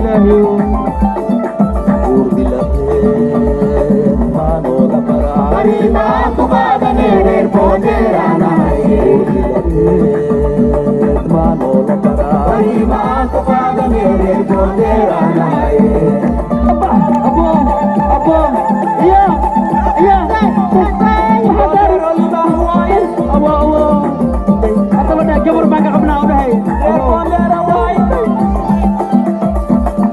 إلهي وردلتين ما نولا برا Marima kubada nere poderana وردلتين ما نولا برا Marima kubada nere poderana أبو يا أبو حتى بدأ جبر ما قبلنا وده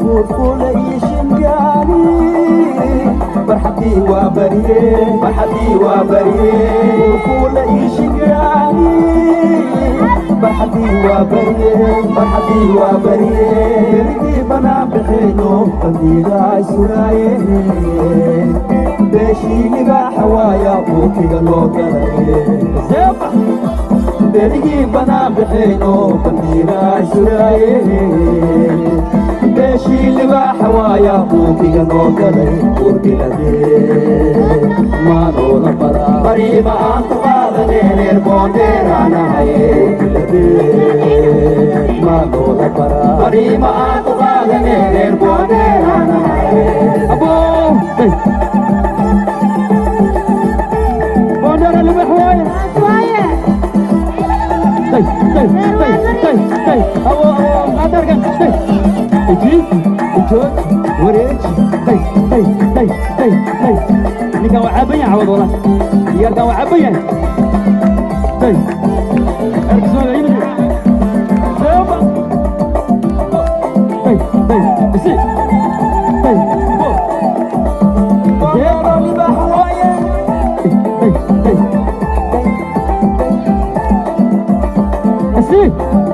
وكل يشنجاني فرحتي وبريه Mahati wa bariye وكل يشنجاني فرحتي وبريه Mahati wa bariye يريدي بنا بخينو قديرا سرايه بشي لغا حوايا بوكي غلوكا زيبا بريدي بنا بخينو قديرا سرايه بشي لغا حوايا بوكي غلوكا ورقي لديه ما نولا برا Marima kubada nere poderana ورقي لديه ما نولا برا Marima kubada nere poderana أبو بودر اللي بحوايا أبو أدركن اجي اجوج وريج اللي كان وعبيا عوض والله يا كان وعبيا اركزوا على عيني سوبا بسي Podero li bahwaye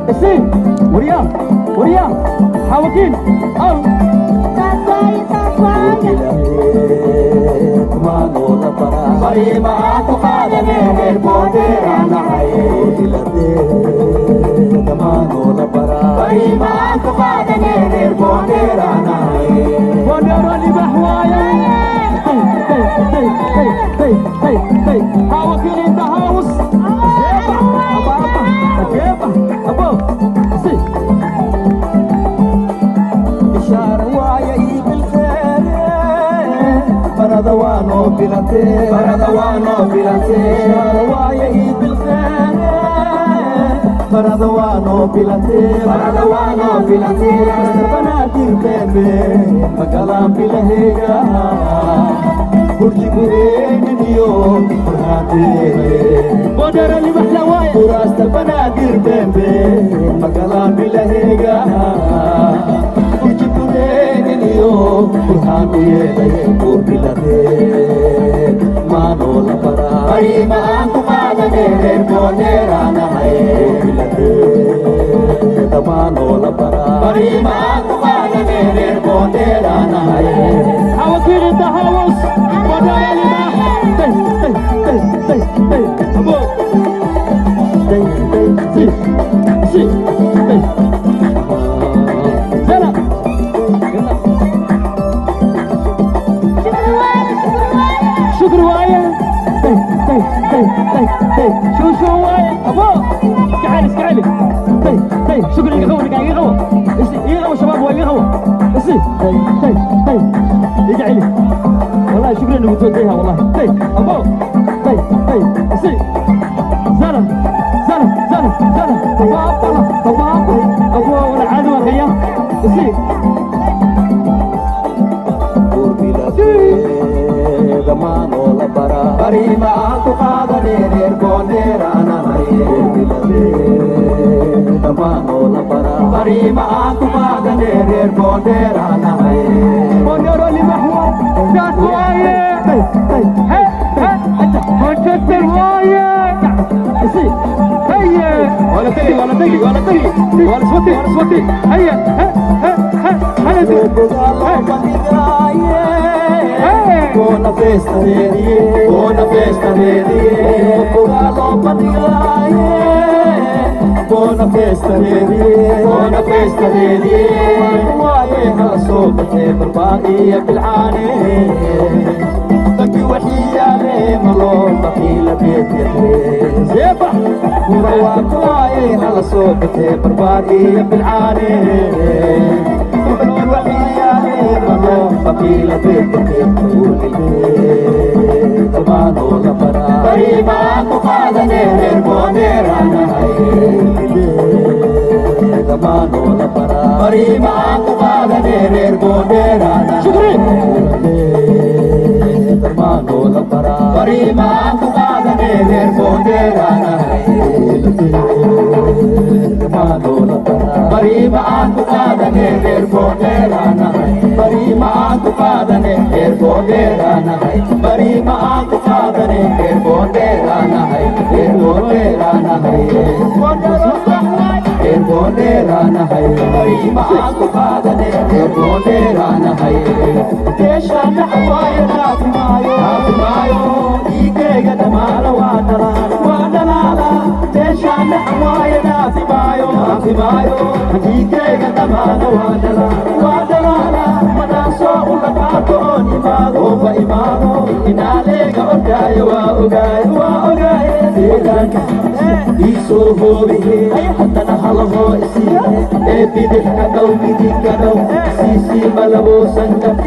اسي وريا حاوكين او ما نولا برا Marima kubada nere poderana ما نولا برا Marima kubada nere poderana بودر اللي بحوايا حاوكين انت هاوس أبو سي إشارة وعي بالخير فرضوانو بلانتي Paradawano bilante إشارة وعي بالخير فرضوانو بلانتي Paradawano bilante بنادر بيبي مقالام بلهيقا برجي قرين اليوم برهاتي بودر اللي محلواي براست البنادر بيبي مقالام بلهيقا برجي قرين اليوم برهاتي قربي لدي ما نولا برا Marima kubada nere poderana قربي لدي ما نولا برا Marima kubada nere poderana حواكيل انت هاوس ودار لي ابو سي سلام شكر وايا شو وايا ابو تعالي شكرا يقهوى يقهوى شباب ويقهوى يجعل لي والله شكرا انك توديها والله ابو سي زلم ابو ولا عدوى خيا سي قربي زمان ولا برا Marima kubada nere poderana زمان ولا برا Marima kubada nere poderana بودر اللي محور ذات وايه مانشستر وايه هيا ولا تجي ولا صوتي هيا Buona festa vedi Pogalo padigaye Buona festa vedi Waye hasobte barbaqiya bil'ani Taki wahiya le malo baqila biyet زيبا وواي على صوبته بربادي بالعاني dadki waxyaale malo qabiila damaanoo la baraa barimaan ku qaadane reer boodeeraanahay damaanoo la baraa barimaan ku qaadane reer boodeeraanahay damaanoo la baraa barimaan ku qaadane reer boodeeraanahay damaanoo la baraa barimaan ku qaadane reer boodeeraanahay barimaan ku qaadane reer boodeeraanahay barimaan ku qaadane reer boodeeraanahay reer boodeeraanahay reer boodeeraanahay barimaan ku qaadane reer boodeeraanahay deeshaana xawaayo dhaafimaayo dhiigayga dhamaala waa dhalaala deeshaana xawaayo dhaafimaayo dhiigayga dhamaala waa dhalaala manaasoo ula qaato oon imaado inaaleega ogaayo waa ogaaye deegaanka iisoo hoobihe haddana halahoo isiihe ee bidixka dhow midigka dhow siisii malabo sanjab